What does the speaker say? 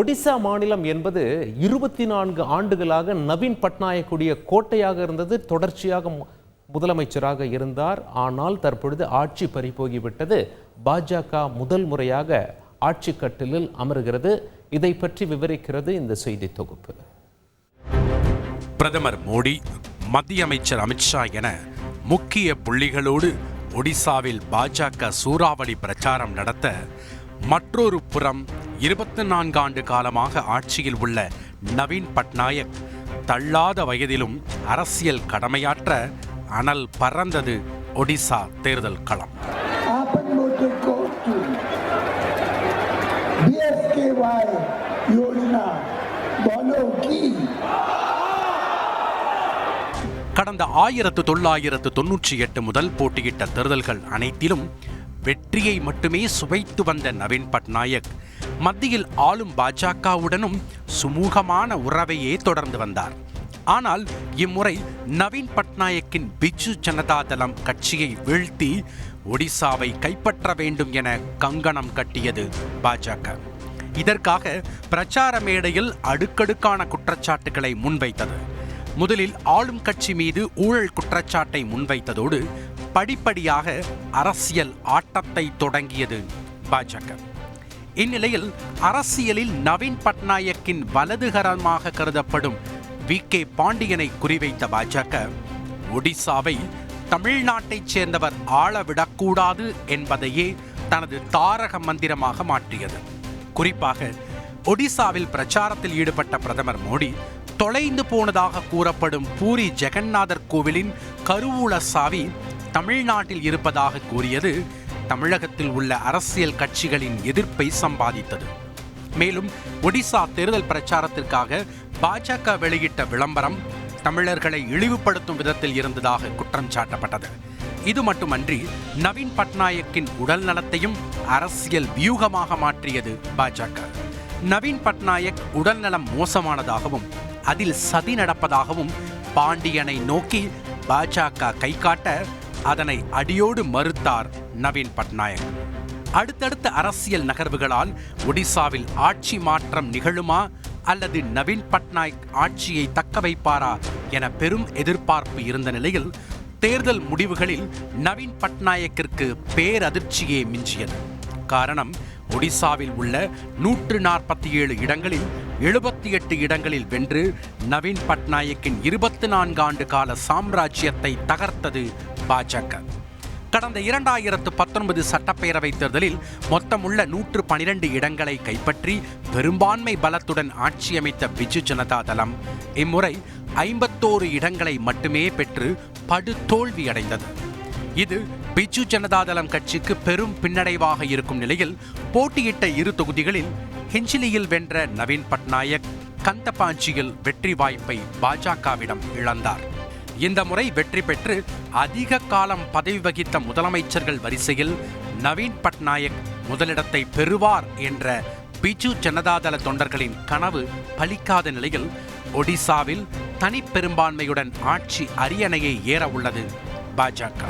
ஒடிசா மாநிலம் என்பது 24 ஆண்டுகளாக நவீன் பட்நாயக்குடைய கோட்டையாக இருந்தது. தொடர்ச்சியாக முதலமைச்சராக இருந்தார். ஆனால் தற்பொழுது ஆட்சி பறிபோகிவிட்டது. பாஜக முதல் முறையாக ஆட்சி கட்டிலில் அமர்கிறது. இதை பற்றி விவரிக்கிறது இந்த செய்தி தொகுப்பு. பிரதமர் மோடி, மத்திய அமைச்சர் அமித்ஷா என முக்கிய புள்ளிகளோடு ஒடிசாவில் பாஜக சூறாவளி பிரச்சாரம் நடத்த, மற்றொரு புறம் 24 ஆண்டு காலமாக ஆட்சியில் உள்ள நவீன் பட்நாயக் தள்ளாத வயதிலும் அரசியல் கடமையாற்ற அனல் பறந்தது ஒடிசா தேர்தல் களம். கடந்த 1998 முதல் போட்டியிட்ட தேர்தல்கள் அனைத்திலும் வெற்றியை மட்டுமே சுவைத்து வந்த நவீன் பட்நாயக் மத்தியில் ஆளும் பாஜகவுடனும் சுமூகமான உறவையே தொடர்ந்து வந்தார். ஆனால் இம்முறை நவீன் பட்நாயக்கின் பிஜு ஜனதா தளம் கட்சியை வீழ்த்தி ஒடிசாவை கைப்பற்ற வேண்டும் என கங்கணம் கட்டியது பாஜக. இதற்காக பிரச்சார மேடையில் அடுக்கடுக்கான குற்றச்சாட்டுகளை முன்வைத்தது. முதலில் ஆளும் கட்சி மீது ஊழல் குற்றச்சாட்டை முன்வைத்ததோடு படிப்படியாக அரசியல் ஆட்டத்தை தொடங்கியது பாஜக. இந்நிலையில் அரசியலில் நவீன் பட்நாயக்கின் வலதுகரமாக கருதப்படும் வி.கே. பாண்டியனை குறிவைத்த பாஜக ஒடிசாவை தமிழ்நாட்டைச் சேர்ந்தவர் ஆளவிடக்கூடாது என்பதையே தனது தாரக மந்திரமாக மாற்றியது. குறிப்பாக ஒடிசாவில் பிரச்சாரத்தில் ஈடுபட்ட பிரதமர் மோடி தொலைந்து போனதாக கூறப்படும் பூரி ஜெகநாதர் கோவிலின் கருவூல சாவி தமிழ்நாட்டில் இருப்பதாக கூறியது தமிழகத்தில் உள்ள அரசியல் கட்சிகளின் எதிர்ப்பை சம்பாதித்தது. மேலும் ஒடிசா தேர்தல் பிரச்சாரத்திற்காக பாஜக வெளியிட்ட விளம்பரம் தமிழர்களை இழிவுபடுத்தும் விதத்தில் இருந்ததாக குற்றம் சாட்டப்பட்டது. இது மட்டுமன்றி நவீன் பட்நாயக்கின் உடல் நலத்தையும் அரசியல் வியூகமாக மாற்றியது பாஜக. நவீன் பட்நாயக் உடல்நலம் மோசமானதாகவும் அதில் சதி நடப்பதாகவும் பாண்டியனை நோக்கி பாஜக கை காட்ட அதனை அடியோடு மறுத்தார் நவீன் பட்நாயக். அடுத்தடுத்த அரசியல் நகர்வுகளால் ஒடிசாவில் ஆட்சி மாற்றம் நிகழுமா அல்லது நவீன் பட்நாயக் ஆட்சியை தக்க வைப்பாரா என பெரும் எதிர்பார்ப்பு இருந்த நிலையில் தேர்தல் முடிவுகளில் நவீன் பட்நாயக்கிற்கு பேரதிர்ச்சியே மிஞ்சியது. காரணம், ஒடிசாவில் உள்ள 147 இடங்களில் 78 இடங்களில் வென்று நவீன் பட்நாயக்கின் 24 ஆண்டு கால சாம்ராஜ்யத்தை தகர்த்தது பாஜக. கடந்த 2019 சட்டப்பேரவை தேர்தலில் மொத்தமுள்ள 112 இடங்களை கைப்பற்றி பெரும்பான்மை பலத்துடன் ஆட்சி அமைத்த பிஜு ஜனதா தளம் இம்முறை 51 இடங்களை மட்டுமே பெற்று படுதோல்வி அடைந்தது. இது பிஜு ஜனதா தளம் கட்சிக்கு பெரும் பின்னடைவாக இருக்கும் நிலையில் போட்டியிட்ட 2 தொகுதிகளில் ஹிஞ்சிலியில் வென்ற நவீன் பட்நாயக் கந்தபாஞ்சியில் வெற்றி வாய்ப்பை பாஜகவிடம் இழந்தார். இந்த முறை வெற்றி பெற்று அதிக காலம் பதவி வகித்த முதலமைச்சர்கள் வரிசையில் நவீன் பட்நாயக் முதலிடத்தை பெறுவார் என்ற பிஜு ஜனதாதள தொண்டர்களின் கனவு பலிக்காத நிலையில் ஒடிசாவில் தனிப்பெரும்பான்மையுடன் ஆட்சி அரியணையை ஏற உள்ளது பாஜக.